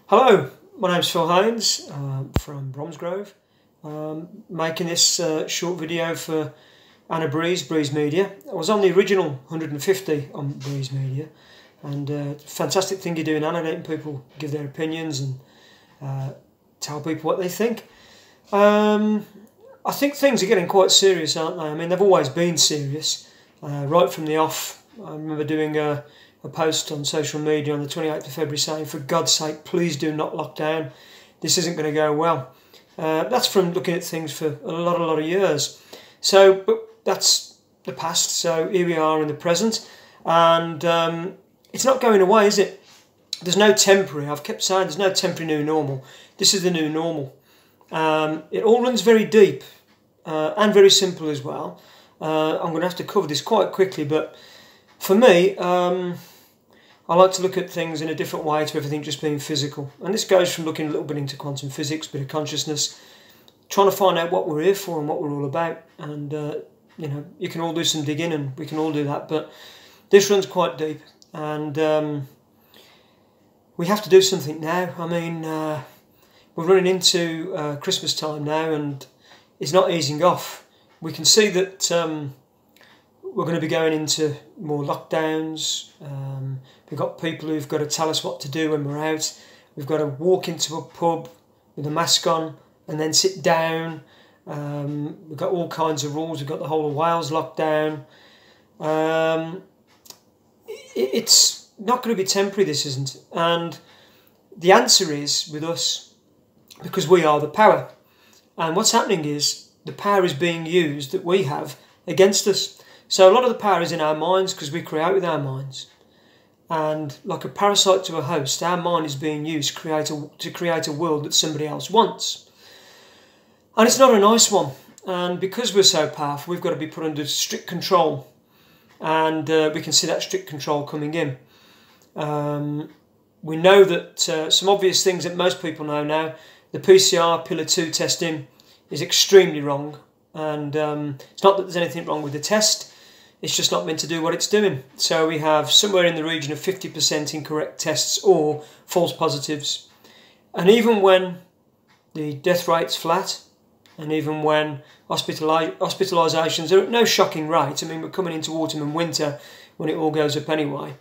Hello, my name's Phil Haynes from Bromsgrove. Making this short video for Anna Breeze Media. I was on the original 150 on Breeze Media, and fantastic thing you're doing, Anna, letting people give their opinions and tell people what they think. I think things are getting quite serious, aren't they? I mean, they've always been serious, right from the off. I remember doing a post on social media on the 28th of February saying, for God's sake, please do not lock down. This isn't going to go well. That's from looking at things for a lot of years. So, but that's the past. So here we are in the present, and it's not going away, is it? There's no temporary. I've kept saying there's no temporary new normal. This is the new normal. It all runs very deep and very simple as well. I'm going to have to cover this quite quickly, but for me, I like to look at things in a different way to everything just being physical. And this goes from looking a little bit into quantum physics, bit of consciousness, trying to find out what we're here for and what we're all about. And, you know, you can all do some digging and we can all do that. But this runs quite deep, and we have to do something now. I mean, we're running into Christmas time now, and it's not easing off. We can see that we're going to be going into more lockdowns. We've got people who've got to tell us what to do when we're out. We've got to walk into a pub with a mask on and then sit down. We've got all kinds of rules. We've got the whole of Wales locked down. It's not going to be temporary, this isn't. And the answer is with us, because we are the power. And what's happening is the power is being used that we have against us. So a lot of the power is in our minds because we create with our minds. And like a parasite to a host, our mind is being used to create a world that somebody else wants. And it's not a nice one. And because we're so powerful, we've got to be put under strict control. And we can see that strict control coming in. We know that some obvious things that most people know now, the PCR Pillar 2 testing is extremely wrong. And it's not that there's anything wrong with the test. It's just not meant to do what it's doing. So we have somewhere in the region of 50% incorrect tests or false positives. And even when the death rate's flat, and even when hospitalisations are at no shocking rate, I mean, we're coming into autumn and winter when it all goes up anyway,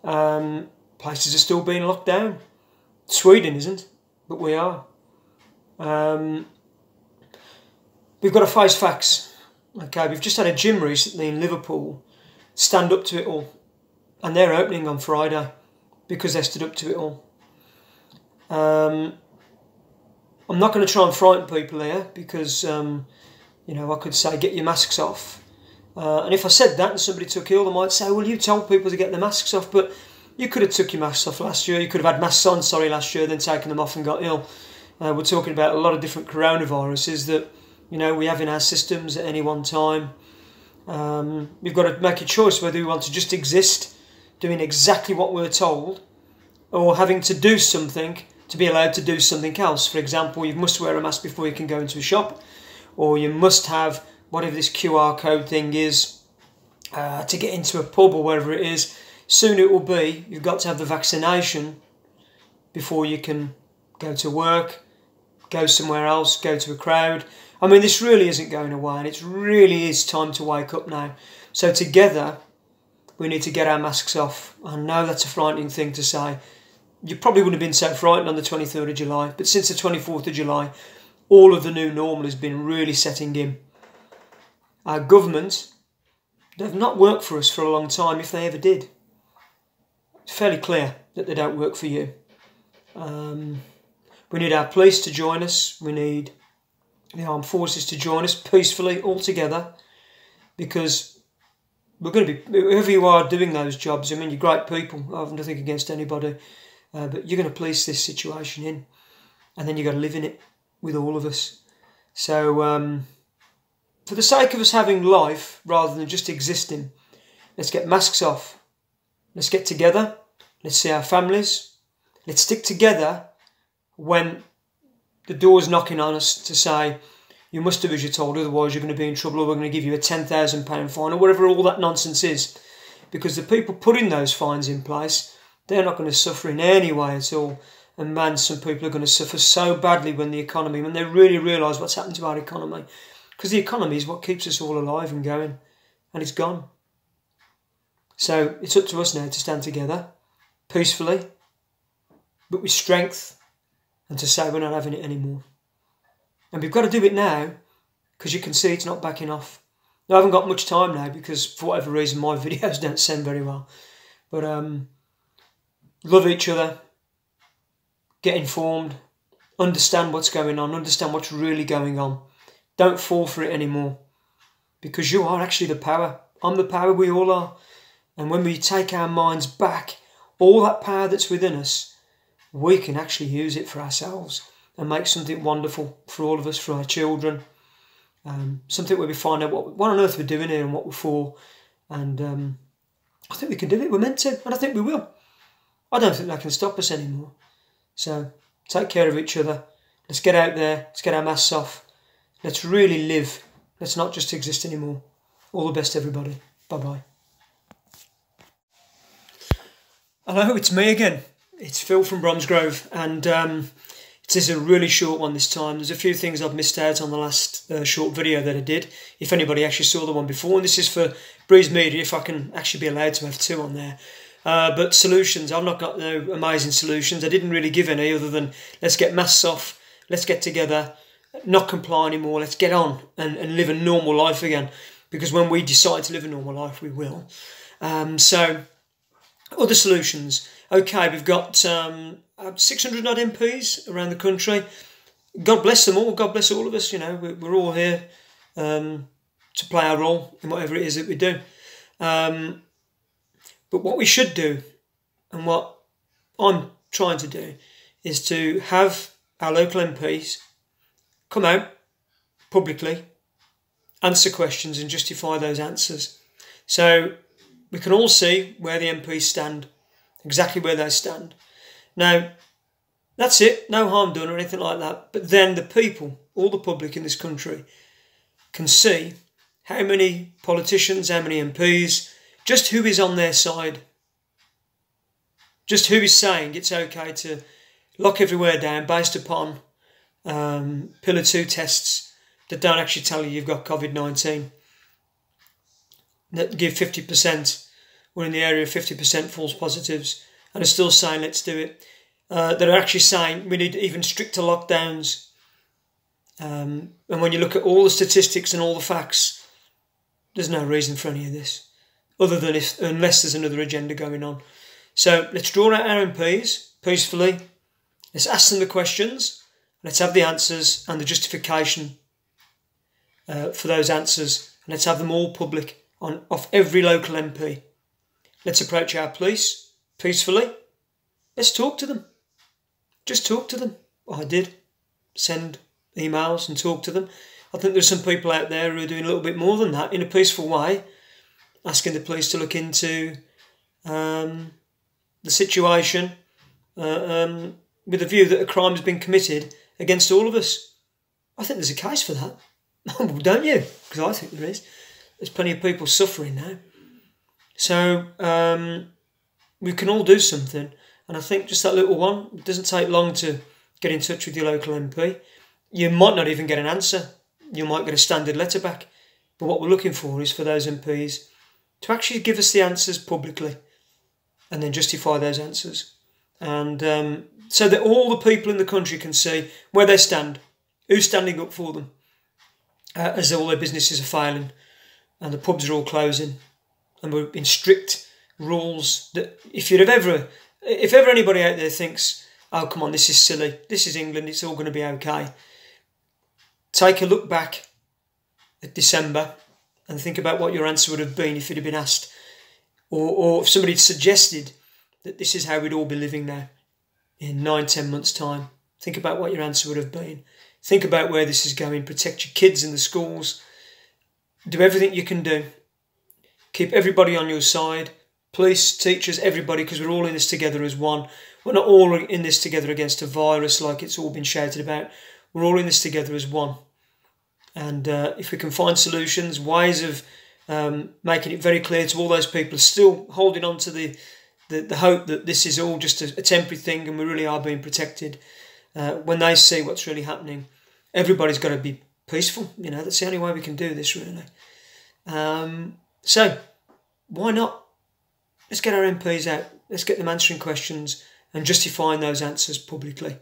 places are still being locked down. Sweden isn't, but we are. We've got to face facts. Okay, we've just had a gym recently in Liverpool stand up to it all, and they're opening on Friday because they stood up to it all. I'm not going to try and frighten people here because, you know, I could say get your masks off. And if I said that and somebody took ill, they might say, well, you told people to get their masks off, but you could have took your masks off last year. You could have had masks on, last year, then taken them off and got ill. We're talking about a lot of different coronaviruses that, you know, we have in our systems at any one time. We've got to make a choice whether we want to just exist, doing exactly what we're told, or having to do something to be allowed to do something else. For example, you must wear a mask before you can go into a shop, or you must have whatever this QR code thing is to get into a pub or wherever it is. Soon it will be, you've got to have the vaccination before you can go to work, go somewhere else, go to a crowd. I mean, this really isn't going away, and it really is time to wake up now. So together, we need to get our masks off. I know that's a frightening thing to say. You probably wouldn't have been so frightened on the 23rd of July, but since the 24th of July, all of the new normal has been really setting in. Our government, they've not worked for us for a long time, if they ever did. It's fairly clear that they don't work for you. We need our police to join us. We need the armed forces to join us peacefully, all together, because we're going to be, whoever you are doing those jobs, I mean, you're great people, I have nothing against anybody, but you're going to police this situation in, and then you've got to live in it with all of us. So, for the sake of us having life, rather than just existing, let's get masks off, let's get together, let's see our families, let's stick together when the door's knocking on us to say, you must do as you're told, otherwise you're going to be in trouble, or we're going to give you a £10,000 fine, or whatever all that nonsense is. Because the people putting those fines in place, they're not going to suffer in any way at all. And man, some people are going to suffer so badly when they really realise what's happened to our economy. Because the economy is what keeps us all alive and going. And it's gone. So it's up to us now to stand together, peacefully, but with strength, and to say we're not having it anymore. And we've got to do it now, because you can see it's not backing off. Now, I haven't got much time now, because for whatever reason my videos don't send very well. But love each other, get informed, understand what's going on, understand what's really going on. Don't fall for it anymore, because you are actually the power. I'm the power, we all are. And when we take our minds back, all that power that's within us, we can actually use it for ourselves and make something wonderful for all of us, for our children. Something where we find out what on earth we're doing here and what we're for. And I think we can do it. We're meant to, and I think we will. I don't think that can stop us anymore. So take care of each other. Let's get out there. Let's get our masks off. Let's really live. Let's not just exist anymore. All the best, everybody. Bye-bye. Hello, it's me again. It's Phil from Bromsgrove, and it is a really short one this time. There's a few things I've missed out on the last short video that I did, if anybody actually saw the one before. And this is for Breeze Media, if I can actually be allowed to have two on there. But solutions, I've not got no amazing solutions. I didn't really give any other than let's get masks off, let's get together, not comply anymore, let's get on and live a normal life again. Because when we decide to live a normal life, we will. So, other solutions. Okay, we've got 600 odd MPs around the country. God bless them all. God bless all of us. You know, we're all here to play our role in whatever it is that we do. But what we should do, and what I'm trying to do, is to have our local MPs come out publicly, answer questions and justify those answers. So we can all see where the MPs stand, exactly where they stand. Now, that's it, no harm done or anything like that. But then the people, all the public in this country, can see how many politicians, how many MPs, just who is on their side. Just who is saying it's okay to lock everywhere down based upon Pillar 2 tests that don't actually tell you you've got COVID-19. That give 50%, we're in the area of 50% false positives, and are still saying let's do it. That are actually saying we need even stricter lockdowns. And when you look at all the statistics and all the facts, there's no reason for any of this, other than unless there's another agenda going on. So let's draw out our MPs peacefully. Let's ask them the questions. Let's have the answers and the justification for those answers. And let's have them all public off every local MP. Let's approach our police peacefully. Let's talk to them. Just talk to them. I did send emails and talk to them. I think there's some people out there who are doing a little bit more than that in a peaceful way, asking the police to look into the situation with a view that a crime has been committed against all of us. I think there's a case for that. Don't you? Because I think there is. There's plenty of people suffering now. So we can all do something. And I think just that little one, it doesn't take long to get in touch with your local MP. You might not even get an answer. You might get a standard letter back. But what we're looking for is for those MPs to actually give us the answers publicly and then justify those answers. And so that all the people in the country can see where they stand, who's standing up for them, as all their businesses are failing and the pubs are all closing. And we're in strict rules that if ever anybody out there thinks, oh, come on, this is silly, this is England, it's all going to be okay, take a look back at December and think about what your answer would have been if it had been asked, or if somebody had suggested that this is how we'd all be living now in 9-10 months' time. Think about what your answer would have been. Think about where this is going. Protect your kids in the schools. Do everything you can do. Keep everybody on your side. Police, teachers, everybody, because we're all in this together as one. We're not all in this together against a virus like it's all been shouted about. We're all in this together as one. And if we can find solutions, ways of making it very clear to all those people still holding on to the the hope that this is all just a temporary thing and we really are being protected. When they see what's really happening, everybody's got to be peaceful. You know, that's the only way we can do this, really. So why not? Let's get our MPs out. Let's get them answering questions and justifying those answers publicly.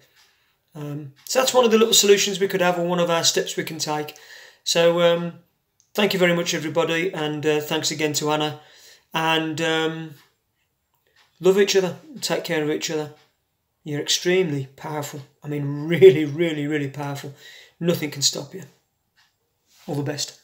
So that's one of the little solutions we could have, or one of our steps we can take. So thank you very much, everybody, and thanks again to Anna. And love each other. Take care of each other. You're extremely powerful. I mean, really, really, really powerful. Nothing can stop you. All the best.